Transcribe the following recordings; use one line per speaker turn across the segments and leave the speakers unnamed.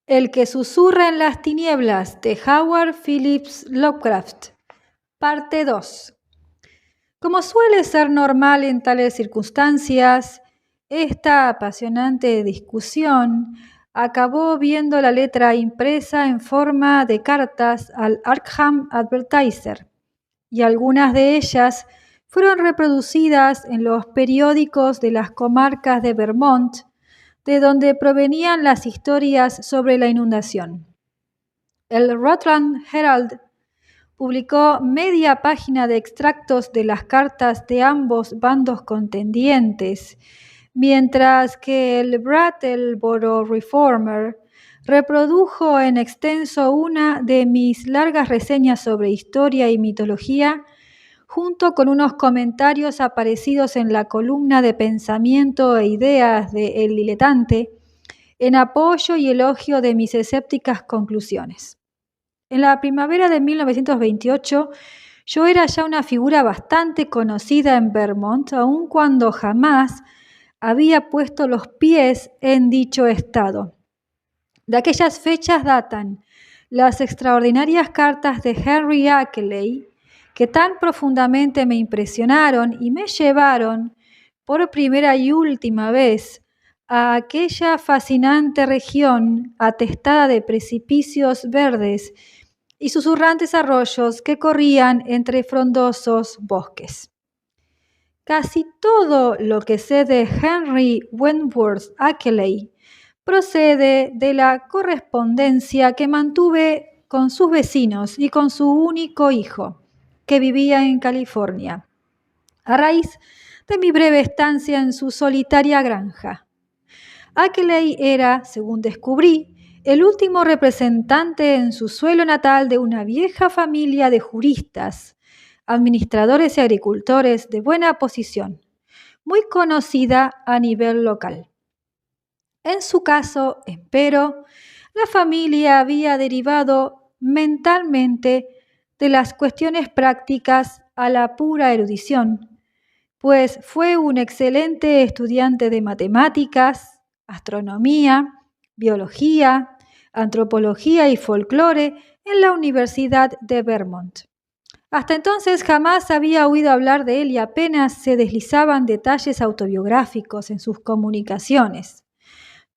El que susurra en las tinieblas, de Howard Phillips Lovecraft. Parte 2. Como suele ser normal en tales circunstancias, esta apasionante discusión acabó viendo la letra impresa en forma de cartas al Arkham Advertiser, y algunas de ellas fueron reproducidas en los periódicos de las comarcas de Vermont, de donde provenían las historias sobre la inundación. El Rutland Herald publicó media página de extractos de las cartas de ambos bandos contendientes, mientras que el Brattleboro Reformer reprodujo en extenso una de mis largas reseñas sobre historia y mitología, junto con unos comentarios aparecidos en la columna de pensamiento e ideas de El Diletante, en apoyo y elogio de mis escépticas conclusiones. En la primavera de 1928, yo era ya una figura bastante conocida en Vermont, aun cuando jamás había puesto los pies en dicho estado. De aquellas fechas datan las extraordinarias cartas de Henry Ackley, que tan profundamente me impresionaron y me llevaron, por primera y última vez, a aquella fascinante región atestada de precipicios verdes y susurrantes arroyos que corrían entre frondosos bosques. Casi todo lo que sé de Henry Wentworth Ackley procede de la correspondencia que mantuve con sus vecinos y con su único hijo, que vivía en California, a raíz de mi breve estancia en su solitaria granja. Ackley era, según descubrí, el último representante en su suelo natal de una vieja familia de juristas, administradores y agricultores de buena posición, muy conocida a nivel local. En su caso, empero, la familia había derivado mentalmente de las cuestiones prácticas a la pura erudición, pues fue un excelente estudiante de matemáticas, astronomía, biología, antropología y folclore en la Universidad de Vermont. Hasta entonces jamás había oído hablar de él y apenas se deslizaban detalles autobiográficos en sus comunicaciones.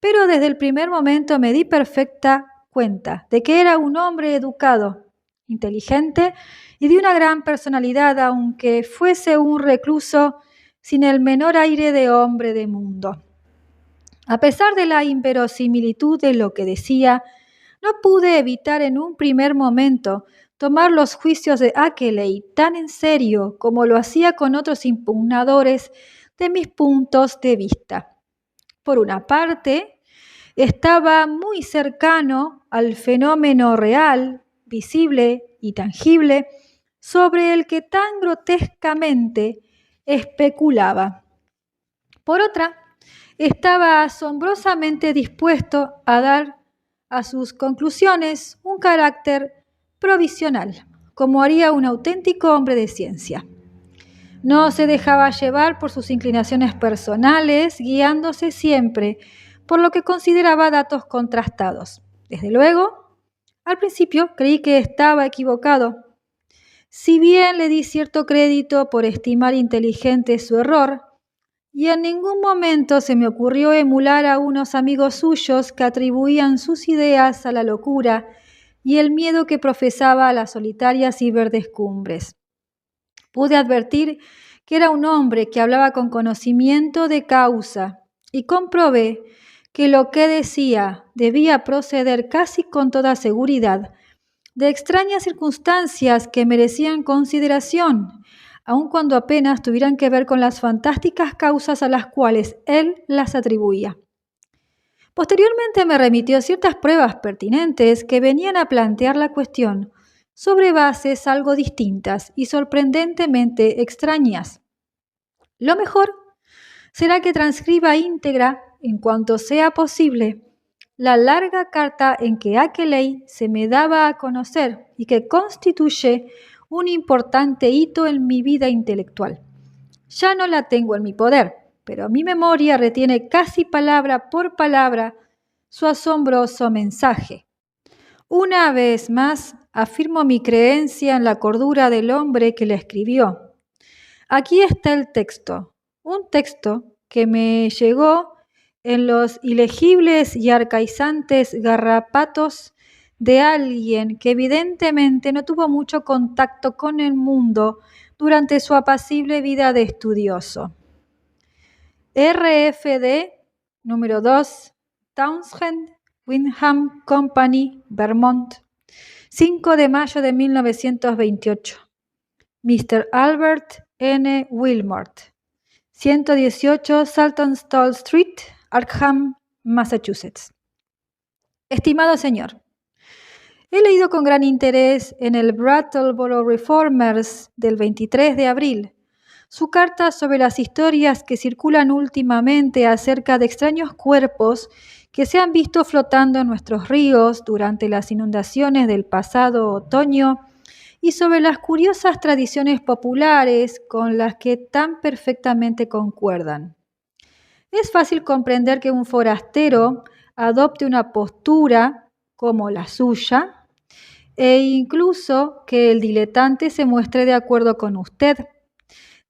Pero desde el primer momento me di perfecta cuenta de que era un hombre educado, inteligente y de una gran personalidad, aunque fuese un recluso sin el menor aire de hombre de mundo. A pesar de la inverosimilitud de lo que decía, no pude evitar en un primer momento tomar los juicios de Ackley tan en serio como lo hacía con otros impugnadores de mis puntos de vista. Por una parte, estaba muy cercano al fenómeno real, visible y tangible, sobre el que tan grotescamente especulaba. Por otra, estaba asombrosamente dispuesto a dar a sus conclusiones un carácter provisional, como haría un auténtico hombre de ciencia. No se dejaba llevar por sus inclinaciones personales, guiándose siempre por lo que consideraba datos contrastados. Desde luego, al principio creí que estaba equivocado. Si bien le di cierto crédito por estimar inteligente su error, y en ningún momento se me ocurrió emular a unos amigos suyos que atribuían sus ideas a la locura y el miedo que profesaba a las solitarias y verdes cumbres. Pude advertir que era un hombre que hablaba con conocimiento de causa y comprobé que lo que decía debía proceder casi con toda seguridad de extrañas circunstancias que merecían consideración, aun cuando apenas tuvieran que ver con las fantásticas causas a las cuales él las atribuía. Posteriormente me remitió ciertas pruebas pertinentes que venían a plantear la cuestión sobre bases algo distintas y sorprendentemente extrañas. Lo mejor será que transcriba íntegra, en cuanto sea posible, la larga carta en que Ackley se me daba a conocer y que constituye un importante hito en mi vida intelectual. Ya no la tengo en mi poder, pero mi memoria retiene casi palabra por palabra su asombroso mensaje. Una vez más, afirmo mi creencia en la cordura del hombre que la escribió. Aquí está el texto, un texto que me llegó en los ilegibles y arcaizantes garrapatos de alguien que evidentemente no tuvo mucho contacto con el mundo durante su apacible vida de estudioso. RFD número 2, Townshend Windham Company, Vermont, 5 de mayo de 1928. Mr. Albert N. Wilmot, 118 Saltonstall Street, Arkham, Massachusetts. Estimado señor, he leído con gran interés en el Brattleboro Reformers del 23 de abril su carta sobre las historias que circulan últimamente acerca de extraños cuerpos que se han visto flotando en nuestros ríos durante las inundaciones del pasado otoño y sobre las curiosas tradiciones populares con las que tan perfectamente concuerdan. Es fácil comprender que un forastero adopte una postura como la suya e incluso que el diletante se muestre de acuerdo con usted.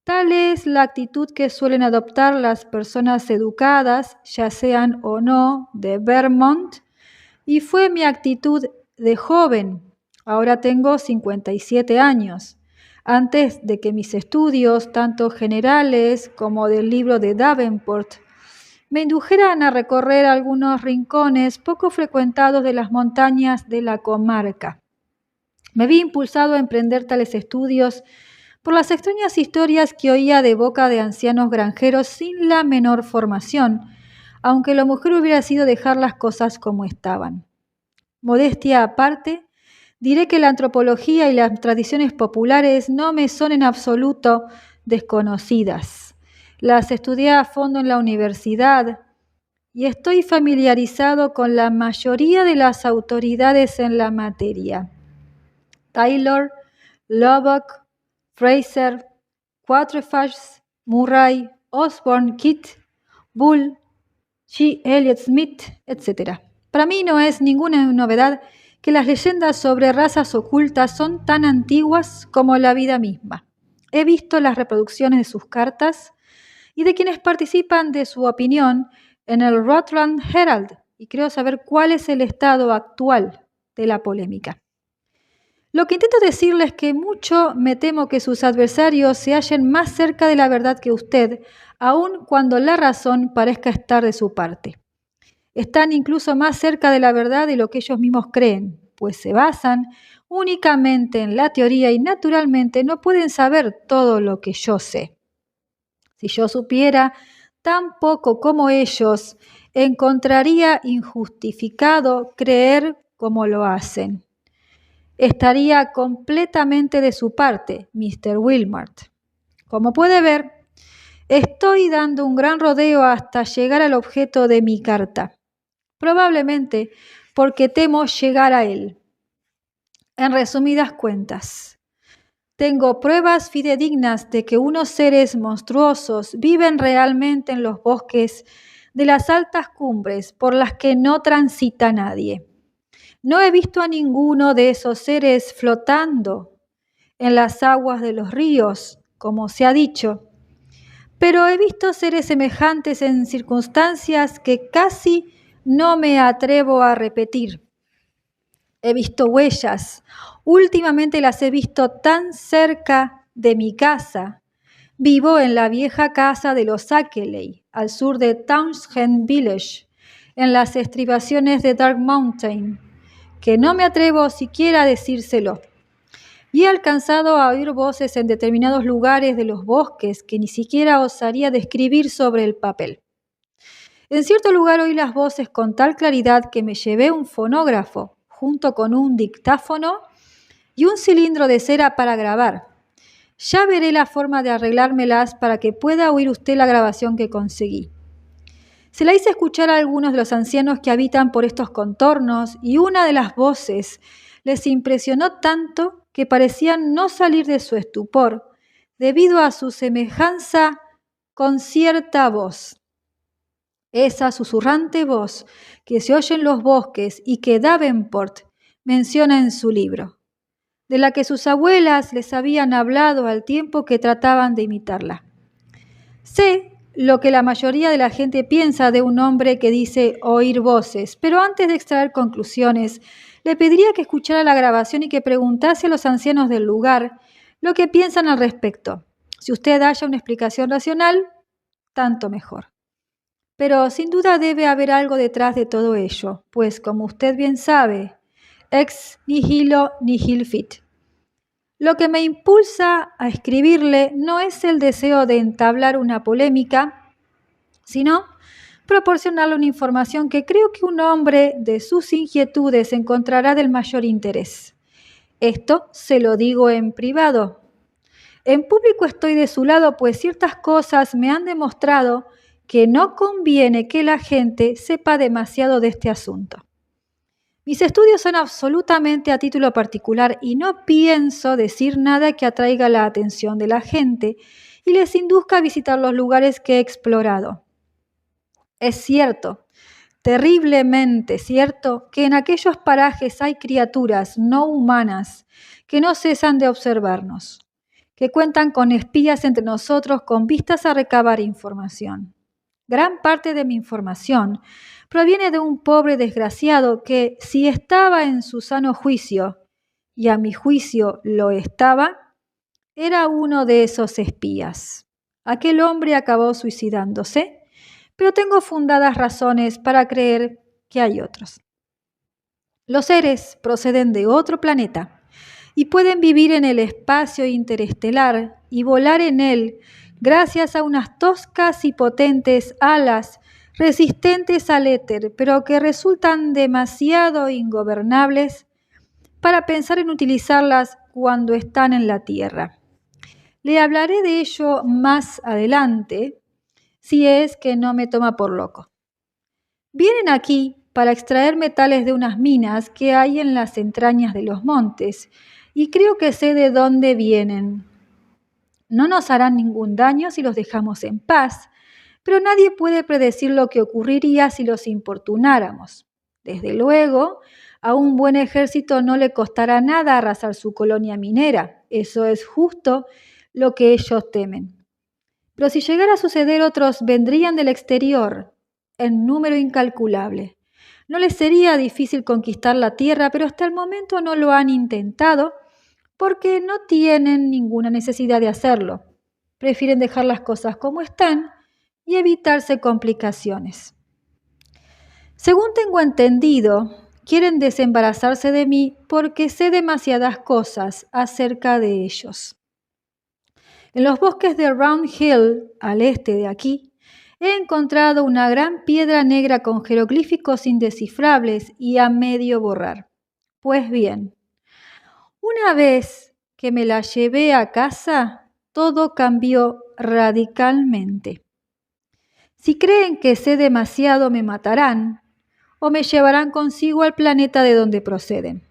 Tal es la actitud que suelen adoptar las personas educadas, ya sean o no de Vermont, y fue mi actitud de joven. Ahora tengo 57 años. Antes de que mis estudios, tanto generales como del libro de Davenport, me indujeran a recorrer algunos rincones poco frecuentados de las montañas de la comarca. Me vi impulsado a emprender tales estudios por las extrañas historias que oía de boca de ancianos granjeros sin la menor formación, aunque lo mejor hubiera sido dejar las cosas como estaban. Modestia aparte, diré que la antropología y las tradiciones populares no me son en absoluto desconocidas. Las estudié a fondo en la universidad y estoy familiarizado con la mayoría de las autoridades en la materia. Taylor, Lubbock, Fraser, Quatrefages, Murray, Osborne, Kitt, Bull, G. Elliot Smith, etc. Para mí no es ninguna novedad que las leyendas sobre razas ocultas son tan antiguas como la vida misma. He visto las reproducciones de sus cartas y de quienes participan de su opinión en el Rutland Herald y creo saber cuál es el estado actual de la polémica. Lo que intento decirles es que mucho me temo que sus adversarios se hallen más cerca de la verdad que usted, aun cuando la razón parezca estar de su parte. Están incluso más cerca de la verdad de lo que ellos mismos creen, pues se basan únicamente en la teoría y naturalmente no pueden saber todo lo que yo sé. Si yo supiera tan poco como ellos, encontraría injustificado creer como lo hacen. Estaría completamente de su parte, Mr. Wilmot. Como puede ver, estoy dando un gran rodeo hasta llegar al objeto de mi carta, probablemente porque temo llegar a él. En resumidas cuentas, tengo pruebas fidedignas de que unos seres monstruosos viven realmente en los bosques de las altas cumbres por las que no transita nadie. No he visto a ninguno de esos seres flotando en las aguas de los ríos, como se ha dicho, pero he visto seres semejantes en circunstancias que casi no me atrevo a repetir. He visto huellas. Últimamente las he visto tan cerca de mi casa. Vivo en la vieja casa de los Ackley, al sur de Townshend Village, en las estribaciones de Dark Mountain, que no me atrevo siquiera a decírselo. Y he alcanzado a oír voces en determinados lugares de los bosques que ni siquiera osaría describir sobre el papel. En cierto lugar oí las voces con tal claridad que me llevé un fonógrafo junto con un dictáfono y un cilindro de cera para grabar. Ya veré la forma de arreglármelas para que pueda oír usted la grabación que conseguí. Se la hice escuchar a algunos de los ancianos que habitan por estos contornos y una de las voces les impresionó tanto que parecían no salir de su estupor debido a su semejanza con cierta voz. Esa susurrante voz que se oye en los bosques y que Davenport menciona en su libro, de la que sus abuelas les habían hablado al tiempo que trataban de imitarla. Sé lo que la mayoría de la gente piensa de un hombre que dice oír voces, pero antes de extraer conclusiones, le pediría que escuchara la grabación y que preguntase a los ancianos del lugar lo que piensan al respecto. Si usted haya una explicación racional, tanto mejor. Pero sin duda debe haber algo detrás de todo ello, pues como usted bien sabe, ex nihilo nihil fit. Lo que me impulsa a escribirle no es el deseo de entablar una polémica, sino proporcionarle una información que creo que un hombre de sus inquietudes encontrará del mayor interés. Esto se lo digo en privado. En público estoy de su lado, pues ciertas cosas me han demostrado que no conviene que la gente sepa demasiado de este asunto. Mis estudios son absolutamente a título particular y no pienso decir nada que atraiga la atención de la gente y les induzca a visitar los lugares que he explorado. Es cierto, terriblemente cierto, que en aquellos parajes hay criaturas no humanas que no cesan de observarnos, que cuentan con espías entre nosotros con vistas a recabar información. Gran parte de mi información proviene de un pobre desgraciado que, si estaba en su sano juicio, y a mi juicio lo estaba, era uno de esos espías. Aquel hombre acabó suicidándose, pero tengo fundadas razones para creer que hay otros. Los seres proceden de otro planeta y pueden vivir en el espacio interestelar y volar en él gracias a unas toscas y potentes alas resistentes al éter, pero que resultan demasiado ingobernables para pensar en utilizarlas cuando están en la Tierra. Le hablaré de ello más adelante, si es que no me toma por loco. Vienen aquí para extraer metales de unas minas que hay en las entrañas de los montes, y creo que sé de dónde vienen. No nos harán ningún daño si los dejamos en paz, pero nadie puede predecir lo que ocurriría si los importunáramos. Desde luego, a un buen ejército no le costará nada arrasar su colonia minera. Eso es justo lo que ellos temen. Pero si llegara a suceder, otros vendrían del exterior en número incalculable. No les sería difícil conquistar la tierra, pero hasta el momento no lo han intentado porque no tienen ninguna necesidad de hacerlo. Prefieren dejar las cosas como están y evitarse complicaciones. Según tengo entendido, quieren desembarazarse de mí porque sé demasiadas cosas acerca de ellos. En los bosques de Round Hill, al este de aquí, he encontrado una gran piedra negra con jeroglíficos indescifrables y a medio borrar. Pues bien, una vez que me la llevé a casa, todo cambió radicalmente. Si creen que sé demasiado, me matarán o me llevarán consigo al planeta de donde proceden.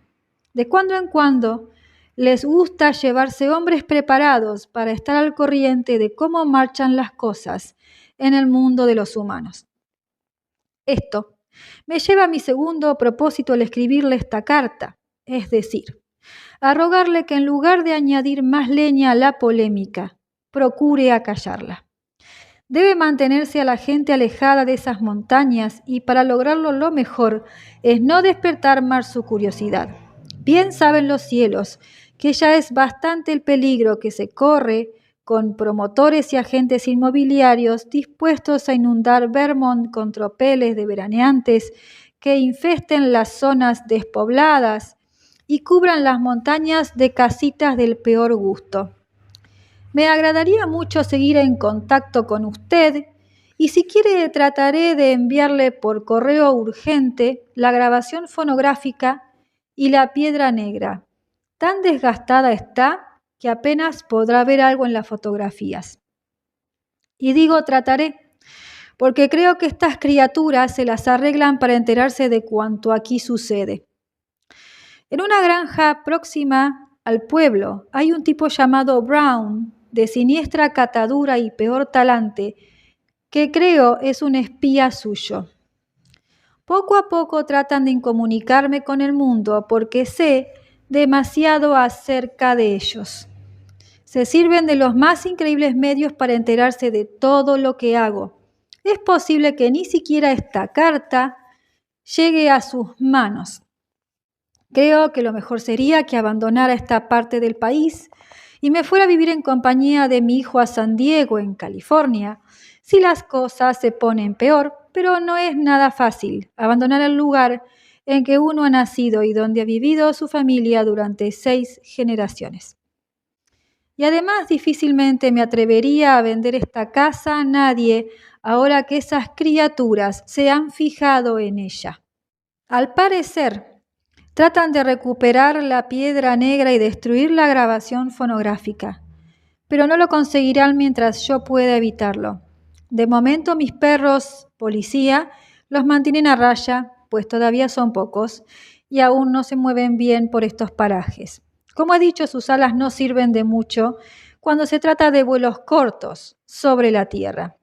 De cuando en cuando les gusta llevarse hombres preparados para estar al corriente de cómo marchan las cosas en el mundo de los humanos. Esto me lleva a mi segundo propósito al escribirle esta carta, es decir, a rogarle que en lugar de añadir más leña a la polémica, procure acallarla. Debe mantenerse a la gente alejada de esas montañas y para lograrlo lo mejor es no despertar más su curiosidad. Bien saben los cielos que ya es bastante el peligro que se corre con promotores y agentes inmobiliarios dispuestos a inundar Vermont con tropeles de veraneantes que infesten las zonas despobladas y cubran las montañas de casitas del peor gusto. Me agradaría mucho seguir en contacto con usted y si quiere trataré de enviarle por correo urgente la grabación fonográfica y la piedra negra. Tan desgastada está que apenas podrá ver algo en las fotografías. Y digo trataré, porque creo que estas criaturas se las arreglan para enterarse de cuanto aquí sucede. En una granja próxima al pueblo hay un tipo llamado Brown, de siniestra catadura y peor talante, que creo es un espía suyo. Poco a poco tratan de incomunicarme con el mundo porque sé demasiado acerca de ellos. Se sirven de los más increíbles medios para enterarse de todo lo que hago. Es posible que ni siquiera esta carta llegue a sus manos. Creo que lo mejor sería que abandonara esta parte del país y me fuera a vivir en compañía de mi hijo a San Diego, en California, si las cosas se ponen peor, pero no es nada fácil abandonar el lugar en que uno ha nacido y donde ha vivido su familia durante 6 generaciones. Y además difícilmente me atrevería a vender esta casa a nadie ahora que esas criaturas se han fijado en ella. Al parecer, tratan de recuperar la piedra negra y destruir la grabación fonográfica, pero no lo conseguirán mientras yo pueda evitarlo. De momento mis perros policía los mantienen a raya, pues todavía son pocos y aún no se mueven bien por estos parajes. Como he dicho, sus alas no sirven de mucho cuando se trata de vuelos cortos sobre la tierra.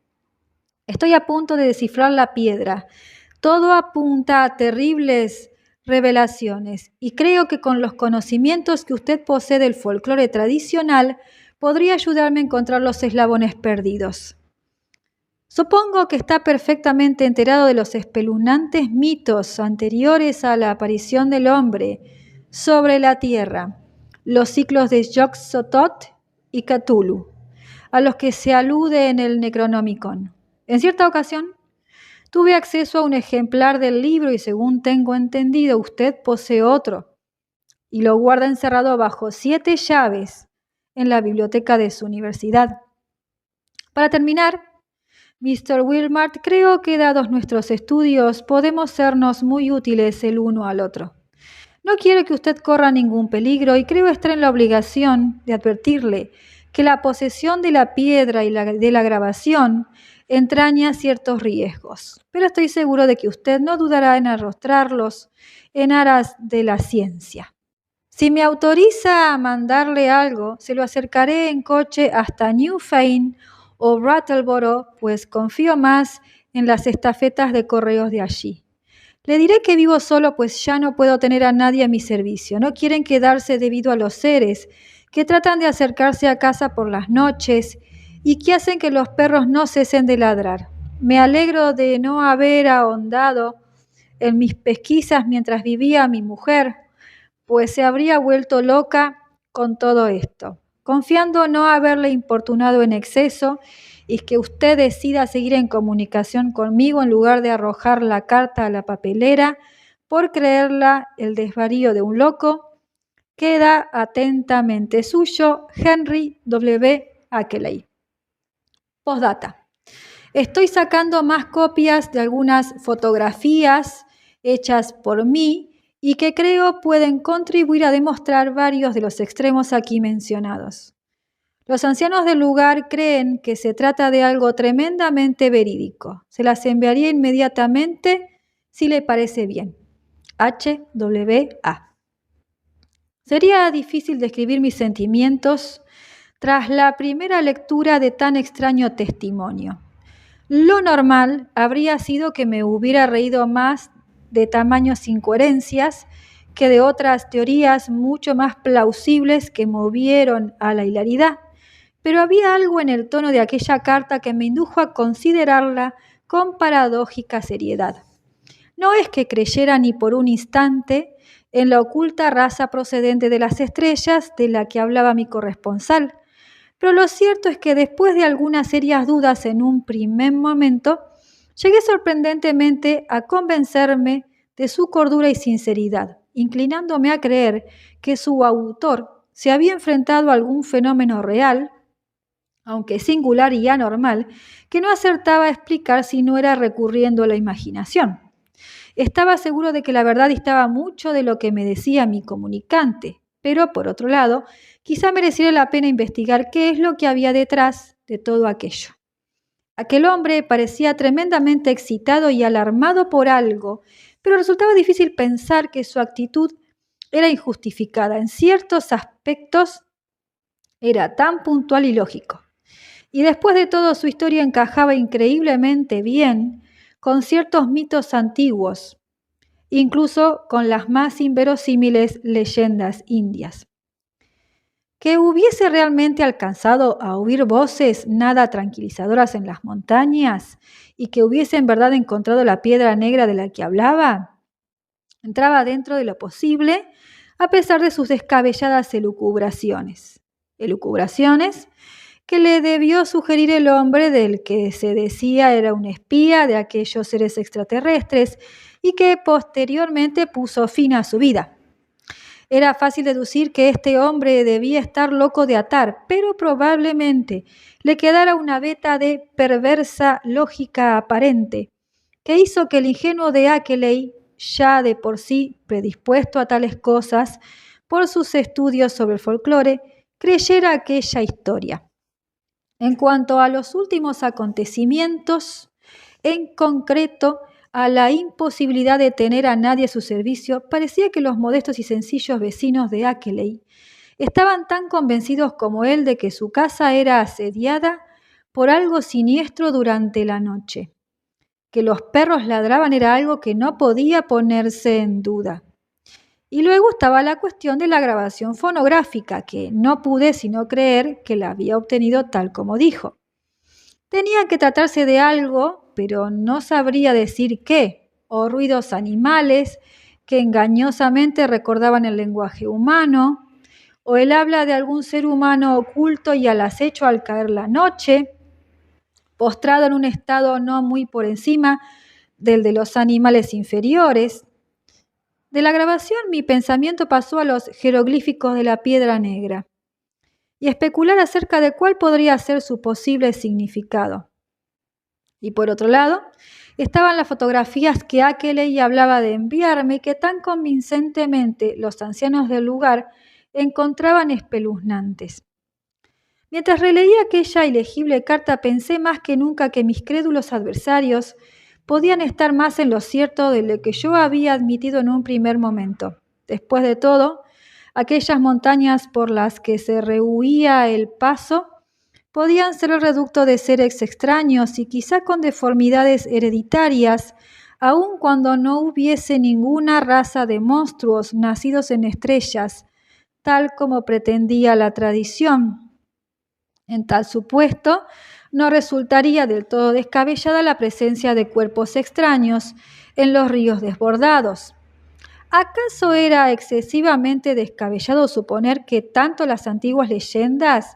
Estoy a punto de descifrar la piedra. Todo apunta a terribles revelaciones y creo que con los conocimientos que usted posee del folclore tradicional podría ayudarme a encontrar los eslabones perdidos. Supongo que está perfectamente enterado de los espeluznantes mitos anteriores a la aparición del hombre sobre la tierra, los ciclos de Yog-Sothoth y Cthulhu, a los que se alude en el Necronomicon. En cierta ocasión, tuve acceso a un ejemplar del libro y según tengo entendido, usted posee otro y lo guarda encerrado bajo 7 llaves en la biblioteca de su universidad. Para terminar, Mr. Wilmart, creo que dados nuestros estudios podemos sernos muy útiles el uno al otro. No quiero que usted corra ningún peligro y creo estar en la obligación de advertirle que la posesión de la piedra y de la grabación entraña ciertos riesgos, pero estoy seguro de que usted no dudará en arrostrarlos en aras de la ciencia. Si me autoriza a mandarle algo, se lo acercaré en coche hasta Newfane o Brattleboro, pues confío más en las estafetas de correos de allí. Le diré que vivo solo, pues ya no puedo tener a nadie a mi servicio. No quieren quedarse debido a los seres que tratan de acercarse a casa por las noches y que hacen que los perros no cesen de ladrar. Me alegro de no haber ahondado en mis pesquisas mientras vivía mi mujer, pues se habría vuelto loca con todo esto. Confiando no haberle importunado en exceso y que usted decida seguir en comunicación conmigo en lugar de arrojar la carta a la papelera por creerla el desvarío de un loco, queda atentamente suyo, Henry W. Ackley. Postdata. Estoy sacando más copias de algunas fotografías hechas por mí y que creo pueden contribuir a demostrar varios de los extremos aquí mencionados. Los ancianos del lugar creen que se trata de algo tremendamente verídico. Se las enviaría inmediatamente si le parece bien. H.W.A. Sería difícil describir mis sentimientos tras la primera lectura de tan extraño testimonio. Lo normal habría sido que me hubiera reído más de tamaños incoherencias que de otras teorías mucho más plausibles que movieron a la hilaridad, pero había algo en el tono de aquella carta que me indujo a considerarla con paradójica seriedad. No es que creyera ni por un instante en la oculta raza procedente de las estrellas de la que hablaba mi corresponsal, pero lo cierto es que después de algunas serias dudas en un primer momento, llegué sorprendentemente a convencerme de su cordura y sinceridad, inclinándome a creer que su autor se había enfrentado a algún fenómeno real, aunque singular y anormal, que no acertaba a explicar si no era recurriendo a la imaginación. Estaba seguro de que la verdad distaba mucho de lo que me decía mi comunicante, pero por otro lado, quizá mereciera la pena investigar qué es lo que había detrás de todo aquello. Aquel hombre parecía tremendamente excitado y alarmado por algo, pero resultaba difícil pensar que su actitud era injustificada. En ciertos aspectos era tan puntual y lógico. Y después de todo, su historia encajaba increíblemente bien con ciertos mitos antiguos, incluso con las más inverosímiles leyendas indias. Que hubiese realmente alcanzado a oír voces nada tranquilizadoras en las montañas y que hubiese en verdad encontrado la piedra negra de la que hablaba, entraba dentro de lo posible a pesar de sus descabelladas elucubraciones. Elucubraciones que le debió sugerir el hombre del que se decía era un espía de aquellos seres extraterrestres y que posteriormente puso fin a su vida. Era fácil deducir que este hombre debía estar loco de atar, pero probablemente le quedara una veta de perversa lógica aparente, que hizo que el ingenuo de Ackeley, ya de por sí predispuesto a tales cosas por sus estudios sobre el folclore, creyera aquella historia. En cuanto a los últimos acontecimientos, en concreto a la imposibilidad de tener a nadie a su servicio, parecía que los modestos y sencillos vecinos de Ackeley estaban tan convencidos como él de que su casa era asediada por algo siniestro durante la noche. Que los perros ladraban era algo que no podía ponerse en duda. Y luego estaba la cuestión de la grabación fonográfica, que no pude sino creer que la había obtenido tal como dijo. Tenía que tratarse de algo, pero no sabría decir qué, o ruidos animales que engañosamente recordaban el lenguaje humano, o el habla de algún ser humano oculto y al acecho al caer la noche, postrado en un estado no muy por encima del de los animales inferiores. De la grabación mi pensamiento pasó a los jeroglíficos de la piedra negra y especular acerca de cuál podría ser su posible significado. Y por otro lado, estaban las fotografías que Ackeley hablaba de enviarme y que tan convincentemente los ancianos del lugar encontraban espeluznantes. Mientras releía aquella ilegible carta pensé más que nunca que mis crédulos adversarios podían estar más en lo cierto de lo que yo había admitido en un primer momento. Después de todo, aquellas montañas por las que se rehuía el paso podían ser el reducto de seres extraños y quizá con deformidades hereditarias, aun cuando no hubiese ninguna raza de monstruos nacidos en estrellas, tal como pretendía la tradición. En tal supuesto, no resultaría del todo descabellada la presencia de cuerpos extraños en los ríos desbordados. ¿Acaso era excesivamente descabellado suponer que tanto las antiguas leyendas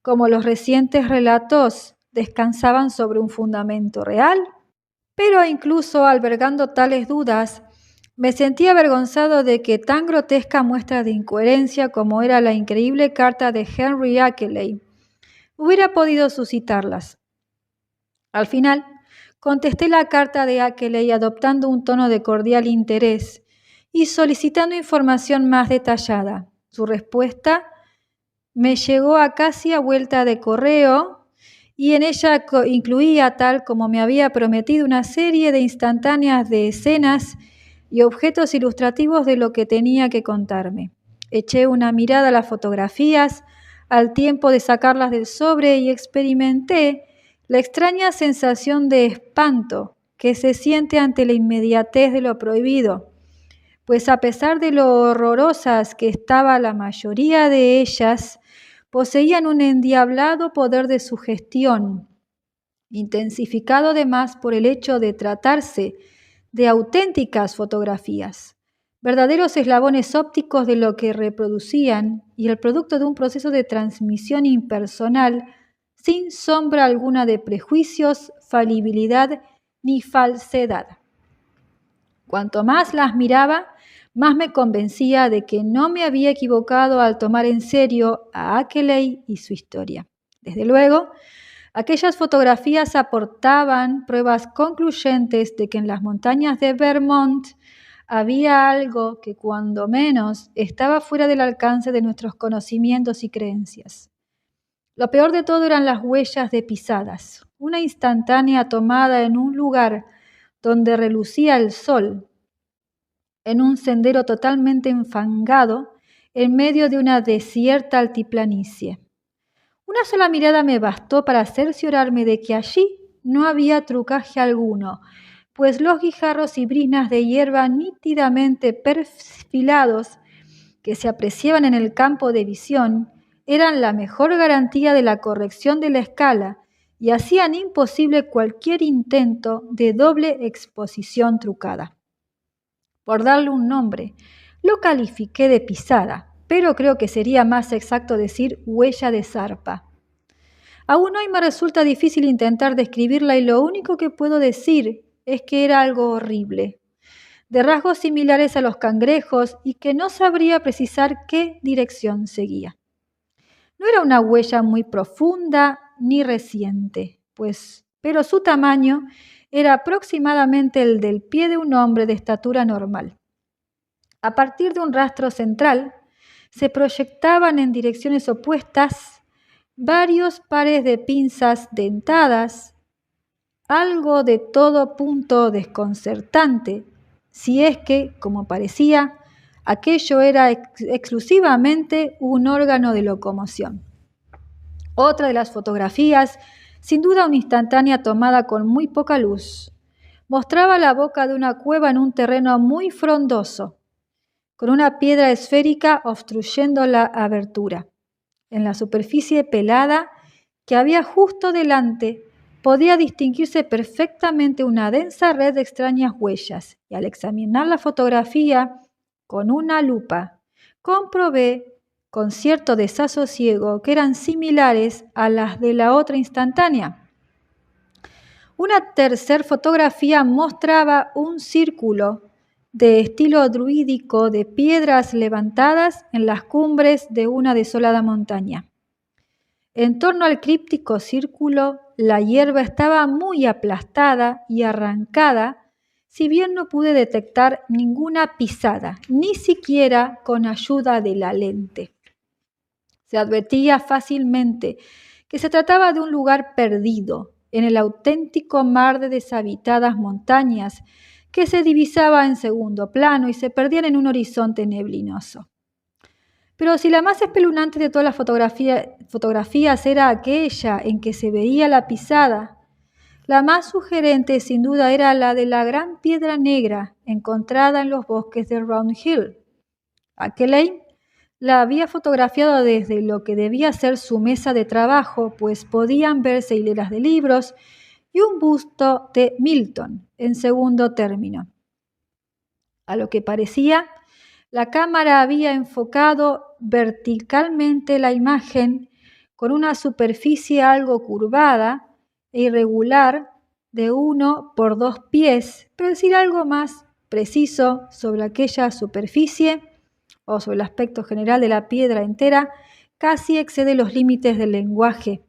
como los recientes relatos descansaban sobre un fundamento real? Pero incluso albergando tales dudas, me sentí avergonzado de que tan grotesca muestra de incoherencia como era la increíble carta de Henry Ackeley hubiera podido suscitarlas. Al final, contesté la carta de Ackeley adoptando un tono de cordial interés y solicitando información más detallada. Su respuesta me llegó a casi a vuelta de correo y en ella incluía, tal como me había prometido, una serie de instantáneas de escenas y objetos ilustrativos de lo que tenía que contarme. Eché una mirada a las fotografías al tiempo de sacarlas del sobre y experimenté la extraña sensación de espanto que se siente ante la inmediatez de lo prohibido, pues a pesar de lo horrorosas que estaba la mayoría de ellas, poseían un endiablado poder de sugestión, intensificado además por el hecho de tratarse de auténticas fotografías, verdaderos eslabones ópticos de lo que reproducían y el producto de un proceso de transmisión impersonal sin sombra alguna de prejuicios, falibilidad ni falsedad. Cuanto más las miraba, más me convencía de que no me había equivocado al tomar en serio a Ackeley y su historia. Desde luego, aquellas fotografías aportaban pruebas concluyentes de que en las montañas de Vermont había algo que cuando menos estaba fuera del alcance de nuestros conocimientos y creencias. Lo peor de todo eran las huellas de pisadas, una instantánea tomada en un lugar donde relucía el sol, en un sendero totalmente enfangado en medio de una desierta altiplanicie. Una sola mirada me bastó para cerciorarme de que allí no había trucaje alguno, pues los guijarros y brinas de hierba nítidamente perfilados que se apreciaban en el campo de visión eran la mejor garantía de la corrección de la escala y hacían imposible cualquier intento de doble exposición trucada. Por darle un nombre, lo califiqué de pisada, pero creo que sería más exacto decir huella de zarpa. Aún hoy me resulta difícil intentar describirla y lo único que puedo decir es que era algo horrible, de rasgos similares a los cangrejos y que no sabría precisar qué dirección seguía. No era una huella muy profunda ni reciente, pero su tamaño era aproximadamente el del pie de un hombre de estatura normal. A partir de un rastro central, se proyectaban en direcciones opuestas varios pares de pinzas dentadas, algo de todo punto desconcertante, si es que, como parecía, aquello era exclusivamente un órgano de locomoción. Otra de las fotografías, sin duda una instantánea tomada con muy poca luz, mostraba la boca de una cueva en un terreno muy frondoso, con una piedra esférica obstruyendo la abertura. En la superficie pelada que había justo delante, podía distinguirse perfectamente una densa red de extrañas huellas, y al examinar la fotografía con una lupa, comprobé con cierto desasosiego que eran similares a las de la otra instantánea. Una tercera fotografía mostraba un círculo de estilo druídico de piedras levantadas en las cumbres de una desolada montaña. En torno al críptico círculo, la hierba estaba muy aplastada y arrancada, si bien no pude detectar ninguna pisada, ni siquiera con ayuda de la lente. Se advertía fácilmente que se trataba de un lugar perdido en el auténtico mar de deshabitadas montañas que se divisaba en segundo plano y se perdían en un horizonte neblinoso. Pero si la más espeluznante de todas las fotografías era aquella en que se veía la pisada, la más sugerente sin duda era la de la gran piedra negra encontrada en los bosques de Round Hill. Ackley la había fotografiado desde lo que debía ser su mesa de trabajo, pues podían verse hileras de libros y un busto de Milton en segundo término. A lo que parecía, la cámara había enfocado verticalmente la imagen con una superficie algo curvada e irregular de 1 por 2 pies, pero decir algo más preciso sobre aquella superficie o sobre el aspecto general de la piedra entera casi excede los límites del lenguaje.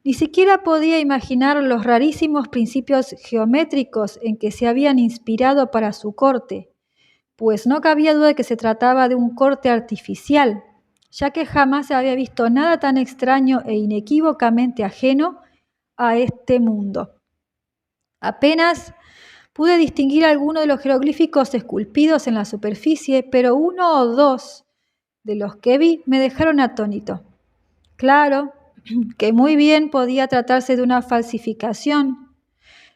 Ni siquiera podía imaginar los rarísimos principios geométricos en que se habían inspirado para su corte, pues no cabía duda de que se trataba de un corte artificial, ya que jamás se había visto nada tan extraño e inequívocamente ajeno a este mundo. Apenas pude distinguir algunos de los jeroglíficos esculpidos en la superficie, pero 1 o 2 de los que vi me dejaron atónito. Claro que muy bien podía tratarse de una falsificación,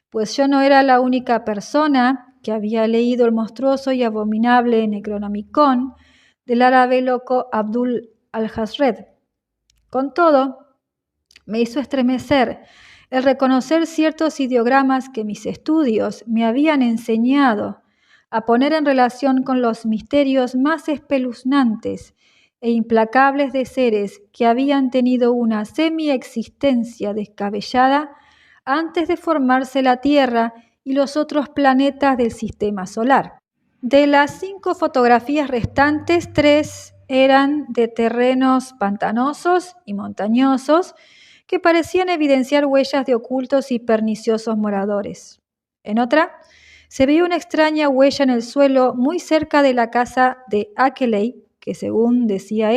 pues yo no era la única persona que había leído el monstruoso y abominable Necronomicon del árabe loco Abdul al-Hazred. Con todo, me hizo estremecer el reconocer ciertos ideogramas que mis estudios me habían enseñado a poner en relación con los misterios más espeluznantes e implacables de seres que habían tenido una semi-existencia descabellada antes de formarse la Tierra y los otros planetas del sistema solar. De las 5 fotografías restantes, 3 eran de terrenos pantanosos y montañosos que parecían evidenciar huellas de ocultos y perniciosos moradores. En otra, se veía una extraña huella en el suelo muy cerca de la casa de Ackley, que según decía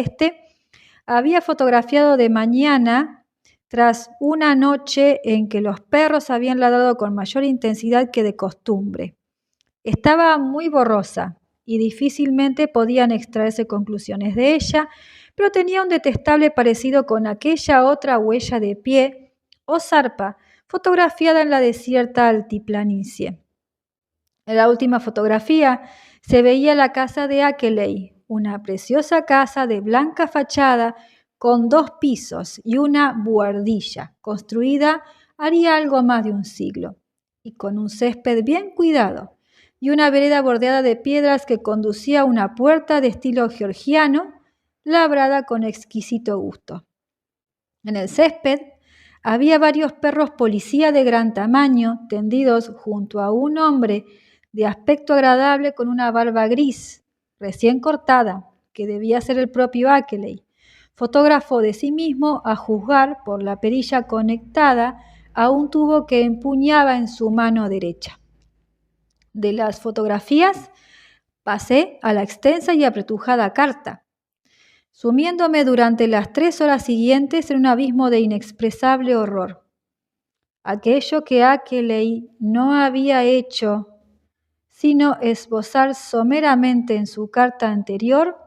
había fotografiado de mañana tras una noche en que los perros habían ladrado con mayor intensidad que de costumbre. Estaba muy borrosa y difícilmente podían extraerse conclusiones de ella, pero tenía un detestable parecido con aquella otra huella de pie o zarpa fotografiada en la desierta altiplanicie. En la última fotografía se veía la casa de Akeley, una preciosa casa de blanca fachada con 2 pisos y una buhardilla, construida haría algo más de un siglo, y con un césped bien cuidado, y una vereda bordeada de piedras que conducía a una puerta de estilo georgiano, labrada con exquisito gusto. En el césped había varios perros policía de gran tamaño tendidos junto a un hombre de aspecto agradable con una barba gris, recién cortada, que debía ser el propio Akeley, fotógrafo de sí mismo a juzgar por la perilla conectada a un tubo que empuñaba en su mano derecha. De las fotografías pasé a la extensa y apretujada carta, sumiéndome durante las 3 horas siguientes en un abismo de inexpresable horror. Aquello que Akeley no había hecho sino esbozar someramente en su carta anterior,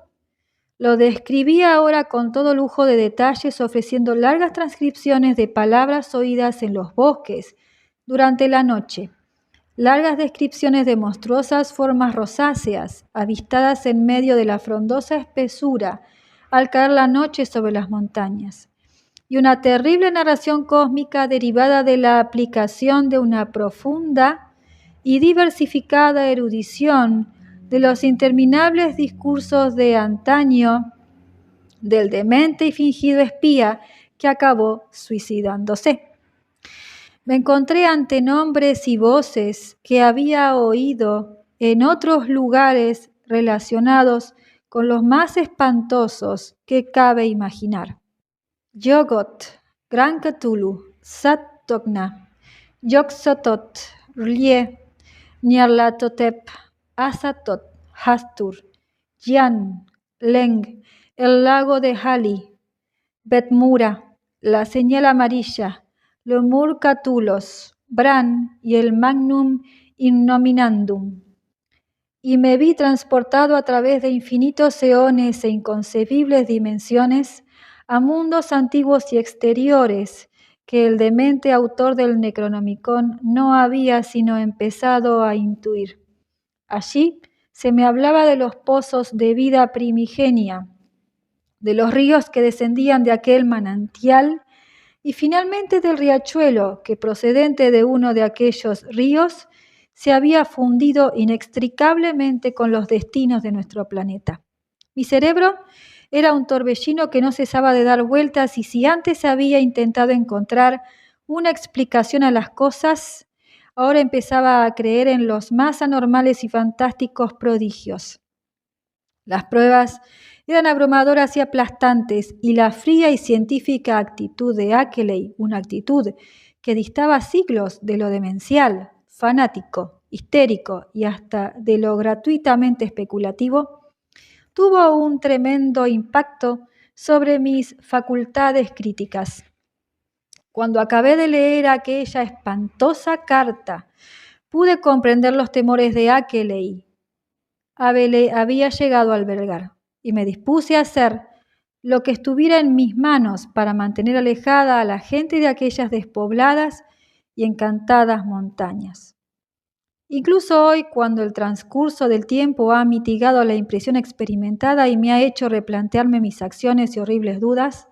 lo describía ahora con todo lujo de detalles, ofreciendo largas transcripciones de palabras oídas en los bosques durante la noche, largas descripciones de monstruosas formas rosáceas avistadas en medio de la frondosa espesura al caer la noche sobre las montañas, y una terrible narración cósmica derivada de la aplicación de una profunda y diversificada erudición de los interminables discursos de antaño del demente y fingido espía que acabó suicidándose. Me encontré ante nombres y voces que había oído en otros lugares relacionados con los más espantosos que cabe imaginar. Yogot, Gran Cthulhu, Sat-Togna, Yog-Sothoth, R'lyeh, Nyarlathotep, Azathoth, Hastur, Yan, Leng, el lago de Hali, Betmura, la señal amarilla, Lemur Catulos, Bran y el Magnum Innominandum. Y me vi transportado a través de infinitos eones e inconcebibles dimensiones a mundos antiguos y exteriores que el demente autor del Necronomicon no había sino empezado a intuir. Allí se me hablaba de los pozos de vida primigenia, de los ríos que descendían de aquel manantial y finalmente del riachuelo que, procedente de uno de aquellos ríos, se había fundido inextricablemente con los destinos de nuestro planeta. Mi cerebro era un torbellino que no cesaba de dar vueltas, y si antes había intentado encontrar una explicación a las cosas, ahora empezaba a creer en los más anormales y fantásticos prodigios. Las pruebas eran abrumadoras y aplastantes, y la fría y científica actitud de Akeley, una actitud que distaba siglos de lo demencial, fanático, histérico y hasta de lo gratuitamente especulativo, tuvo un tremendo impacto sobre mis facultades críticas. Cuando acabé de leer aquella espantosa carta, pude comprender los temores de Akeley. Había llegado a albergar, y me dispuse a hacer lo que estuviera en mis manos para mantener alejada a la gente de aquellas despobladas y encantadas montañas. Incluso hoy, cuando el transcurso del tiempo ha mitigado la impresión experimentada y me ha hecho replantearme mis acciones y horribles dudas,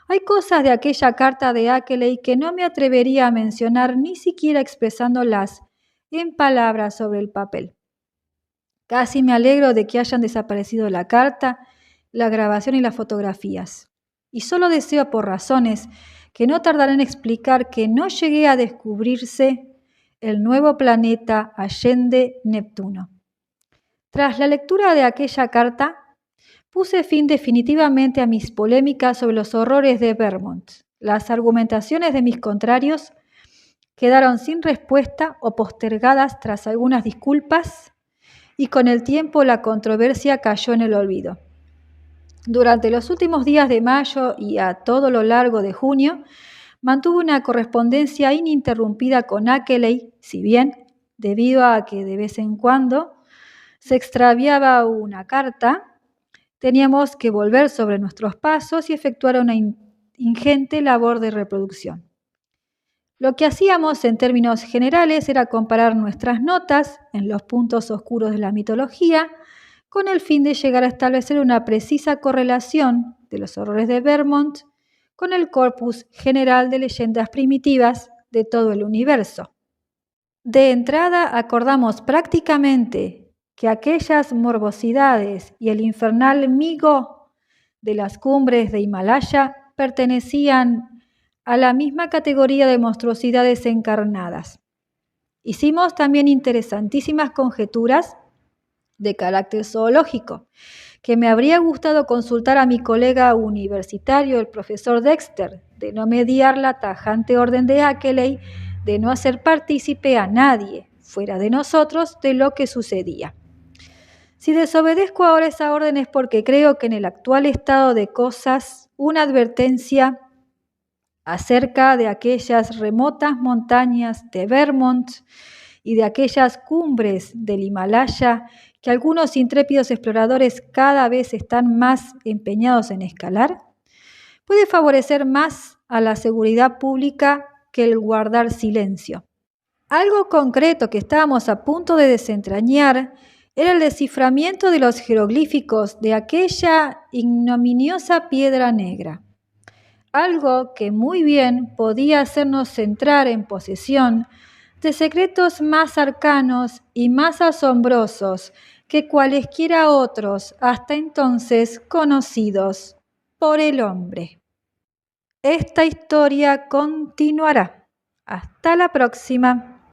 hay cosas de aquella carta de Akeley que no me atrevería a mencionar ni siquiera expresándolas en palabras sobre el papel. Casi me alegro de que hayan desaparecido la carta, la grabación y las fotografías. Y solo deseo, por razones que no tardaré en explicar, que no llegue a descubrirse el nuevo planeta allende Neptuno. Tras la lectura de aquella carta, puse fin definitivamente a mis polémicas sobre los horrores de Vermont. Las argumentaciones de mis contrarios quedaron sin respuesta o postergadas tras algunas disculpas, y con el tiempo la controversia cayó en el olvido. Durante los últimos días de mayo y a todo lo largo de junio, mantuve una correspondencia ininterrumpida con Akeley, si bien, debido a que de vez en cuando se extraviaba una carta, teníamos que volver sobre nuestros pasos y efectuar una ingente labor de reproducción. Lo que hacíamos en términos generales era comparar nuestras notas en los puntos oscuros de la mitología con el fin de llegar a establecer una precisa correlación de los horrores de Vermont con el corpus general de leyendas primitivas de todo el universo. De entrada acordamos prácticamente que aquellas morbosidades y el infernal migo de las cumbres de Himalaya pertenecían a la misma categoría de monstruosidades encarnadas. Hicimos también interesantísimas conjeturas de carácter zoológico, que me habría gustado consultar a mi colega universitario, el profesor Dexter, de no mediar la tajante orden de Ackeley de no hacer partícipe a nadie, fuera de nosotros, de lo que sucedía. Si desobedezco ahora esa orden es porque creo que en el actual estado de cosas, una advertencia acerca de aquellas remotas montañas de Vermont y de aquellas cumbres del Himalaya que algunos intrépidos exploradores cada vez están más empeñados en escalar, puede favorecer más a la seguridad pública que el guardar silencio. Algo concreto que estábamos a punto de desentrañar era el desciframiento de los jeroglíficos de aquella ignominiosa piedra negra. Algo que muy bien podía hacernos entrar en posesión de secretos más arcanos y más asombrosos que cualesquiera otros hasta entonces conocidos por el hombre. Esta historia continuará. Hasta la próxima.